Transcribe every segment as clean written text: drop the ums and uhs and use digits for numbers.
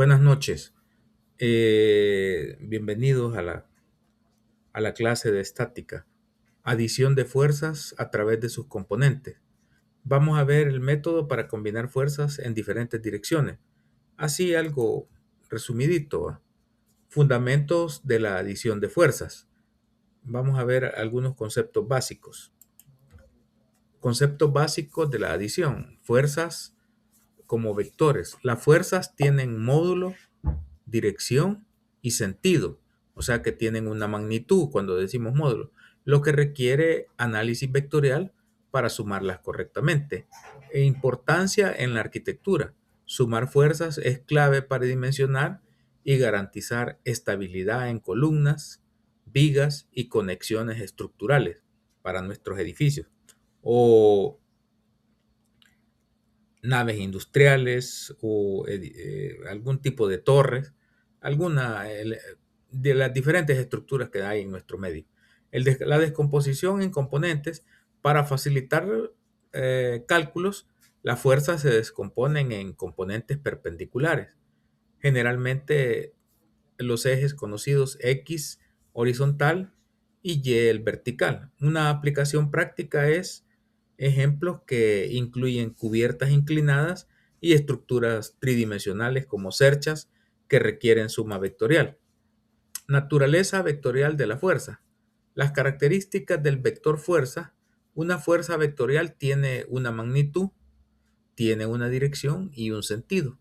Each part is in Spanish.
Buenas noches. Bienvenidos a la clase de estática. Adición de fuerzas a través de sus componentes. Vamos a ver el método para combinar fuerzas en diferentes direcciones. Así algo resumidito. Fundamentos de la adición de fuerzas. Vamos a ver algunos conceptos básicos. Conceptos básicos de la adición. Fuerzas como vectores. Las fuerzas tienen módulo, dirección y sentido, o sea que tienen una magnitud cuando decimos módulo, lo que requiere análisis vectorial para sumarlas correctamente. Importancia en la arquitectura. Sumar fuerzas es clave para dimensionar y garantizar estabilidad en columnas, vigas y conexiones estructurales para nuestros edificios o naves industriales o algún tipo de torres, alguna de las diferentes estructuras que hay en nuestro medio. La descomposición en componentes para facilitar cálculos, las fuerzas se descomponen en componentes perpendiculares. Generalmente los ejes conocidos X horizontal y Y el vertical. Una aplicación práctica es ejemplos que incluyen cubiertas inclinadas y estructuras tridimensionales como cerchas que requieren suma vectorial. Naturaleza vectorial de la fuerza. Las características del vector fuerza. Una fuerza vectorial tiene una magnitud, tiene una dirección y un sentido.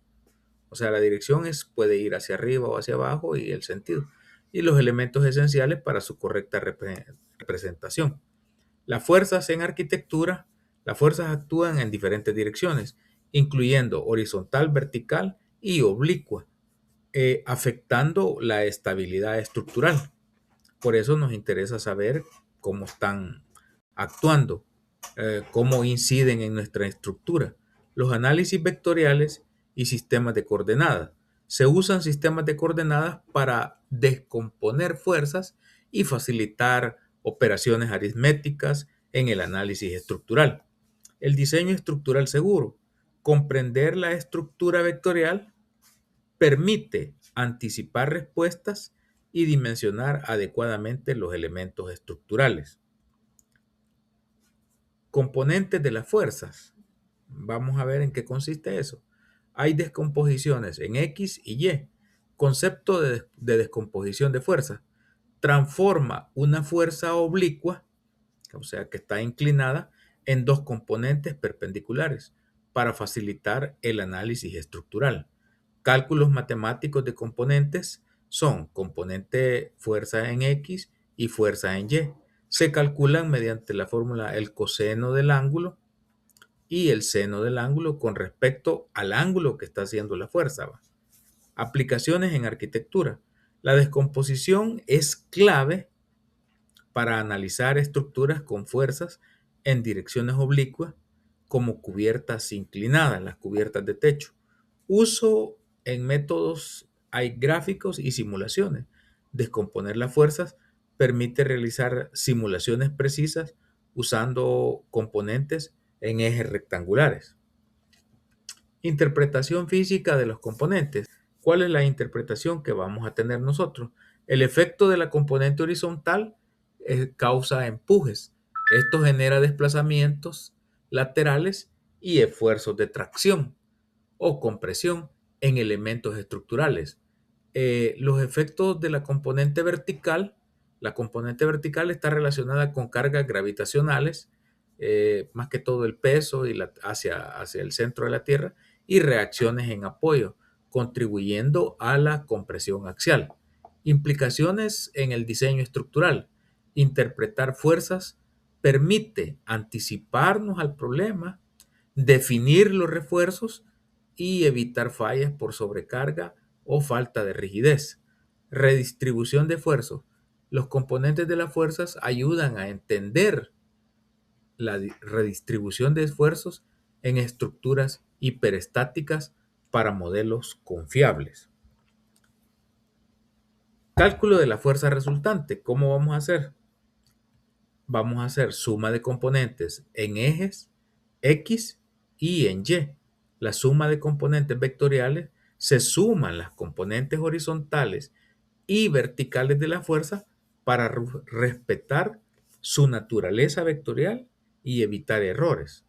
O sea, la dirección puede ir hacia arriba o hacia abajo y el sentido. Y los elementos esenciales para su correcta representación. Las fuerzas en arquitectura, las fuerzas actúan en diferentes direcciones, incluyendo horizontal, vertical y oblicua, afectando la estabilidad estructural. Por eso nos interesa saber cómo están actuando, cómo inciden en nuestra estructura. Los análisis vectoriales y sistemas de coordenadas. Se usan sistemas de coordenadas para descomponer fuerzas y facilitar operaciones aritméticas en el análisis estructural. El diseño estructural seguro. Comprender la estructura vectorial permite anticipar respuestas y dimensionar adecuadamente los elementos estructurales. Componentes de las fuerzas. Vamos a ver en qué consiste eso. Hay descomposiciones en X y Y. Concepto de descomposición de fuerza. Transforma una fuerza oblicua, o sea que está inclinada, en dos componentes perpendiculares para facilitar el análisis estructural. Cálculos matemáticos de componentes son componente fuerza en X y fuerza en Y. Se calculan mediante la fórmula el coseno del ángulo y el seno del ángulo con respecto al ángulo que está haciendo la fuerza. Aplicaciones en arquitectura. La descomposición es clave para analizar estructuras con fuerzas en direcciones oblicuas como cubiertas inclinadas, las cubiertas de techo. Uso en métodos, hay gráficos y simulaciones. Descomponer las fuerzas permite realizar simulaciones precisas usando componentes en ejes rectangulares. Interpretación física de los componentes. ¿Cuál es la interpretación que vamos a tener nosotros? El efecto de la componente horizontal causa empujes. Esto genera desplazamientos laterales y esfuerzos de tracción o compresión en elementos estructurales. Los efectos de la componente vertical está relacionada con cargas gravitacionales, más que todo el peso y hacia el centro de la Tierra, y reacciones en apoyo, contribuyendo a la compresión axial. Implicaciones en el diseño estructural. Interpretar fuerzas permite anticiparnos al problema, definir los refuerzos y evitar fallas por sobrecarga o falta de rigidez. Redistribución de esfuerzos. Los componentes de las fuerzas ayudan a entender la redistribución de esfuerzos en estructuras hiperestáticas para modelos confiables. Cálculo de la fuerza resultante. ¿Cómo vamos a hacer? Vamos a hacer suma de componentes en ejes X y en Y. La suma de componentes vectoriales se suman las componentes horizontales y verticales de la fuerza para respetar su naturaleza vectorial y evitar errores.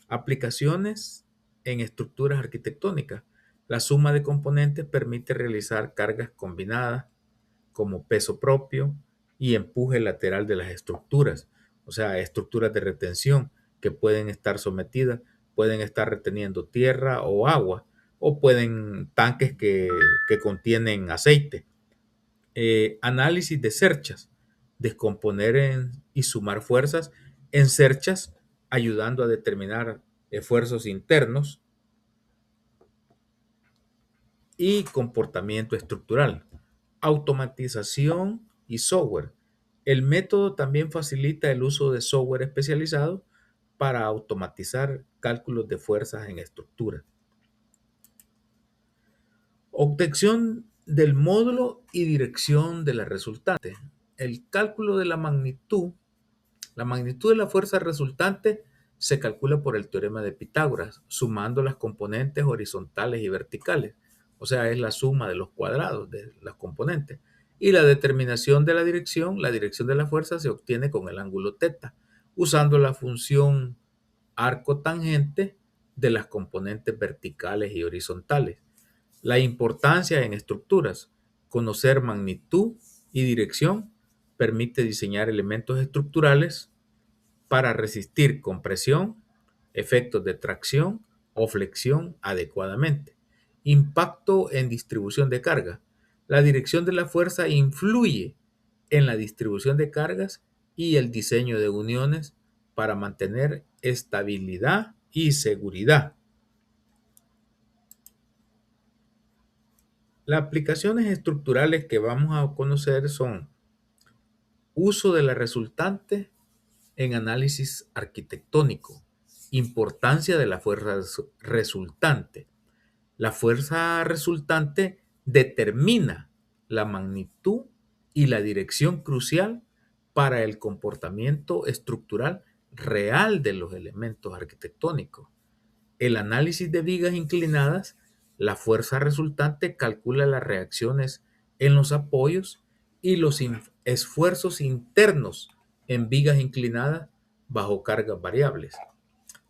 Aplicaciones en estructuras arquitectónicas. La suma de componentes permite realizar cargas combinadas como peso propio y empuje lateral de las estructuras, o sea, estructuras de retención que pueden estar sometidas, pueden estar reteniendo tierra o agua, o pueden tanques que contienen aceite. Análisis de cerchas, descomponer y sumar fuerzas en cerchas, ayudando a determinar esfuerzos internos y comportamiento estructural. Automatización y software. El método también facilita el uso de software especializado para automatizar cálculos de fuerzas en estructuras. Obtención del módulo y dirección de la resultante. El cálculo de la magnitud de la fuerza resultante se calcula por el teorema de Pitágoras, sumando las componentes horizontales y verticales. O sea, es la suma de los cuadrados de las componentes. Y la determinación de la dirección de la fuerza se obtiene con el ángulo teta, usando la función arco tangente de las componentes verticales y horizontales. La importancia en estructuras. Conocer magnitud y dirección permite diseñar elementos estructurales para resistir compresión, efectos de tracción o flexión adecuadamente. Impacto en distribución de carga. La dirección de la fuerza influye en la distribución de cargas y el diseño de uniones para mantener estabilidad y seguridad. Las aplicaciones estructurales que vamos a conocer son uso de la resultante en análisis arquitectónico, importancia de la fuerza resultante. La fuerza resultante determina la magnitud y la dirección crucial para el comportamiento estructural real de los elementos arquitectónicos. El análisis de vigas inclinadas, la fuerza resultante calcula las reacciones en los apoyos y los esfuerzos internos en vigas inclinadas bajo cargas variables.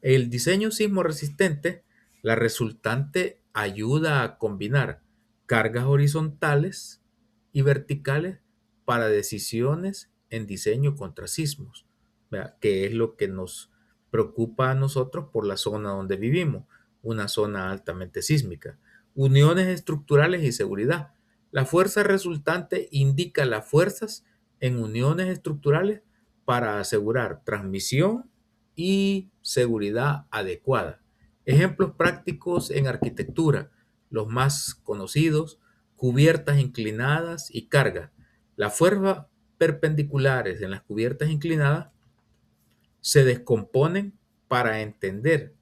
El diseño sismo resistente, la resultante ayuda a combinar cargas horizontales y verticales para decisiones en diseño contra sismos, ¿verdad? Que es lo que nos preocupa a nosotros por la zona donde vivimos, una zona altamente sísmica. Uniones estructurales y seguridad. La fuerza resultante indica las fuerzas en uniones estructurales para asegurar transmisión y seguridad adecuada. Ejemplos prácticos en arquitectura, los más conocidos, cubiertas inclinadas y carga. Las fuerzas perpendiculares en las cubiertas inclinadas se descomponen para entender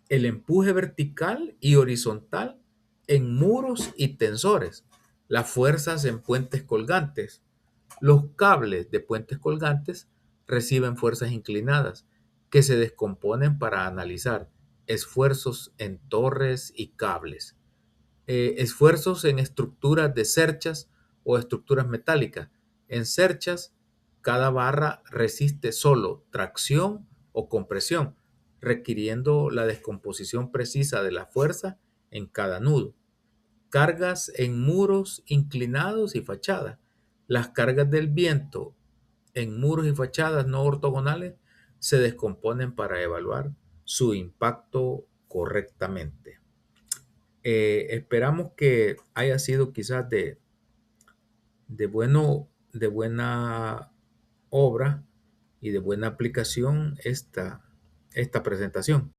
el empuje vertical y horizontal en muros y tensores, las fuerzas en puentes colgantes. Los cables de puentes colgantes reciben fuerzas inclinadas que se descomponen para analizar esfuerzos en torres y cables, esfuerzos en estructuras de cerchas o estructuras metálicas. En cerchas, cada barra resiste solo tracción o compresión, requiriendo la descomposición precisa de la fuerza en cada nudo. Cargas en muros inclinados y fachadas. Las cargas del viento en muros y fachadas no ortogonales se descomponen para evaluar su impacto correctamente. Esperamos que haya sido quizás de buena obra y de buena aplicación esta presentación.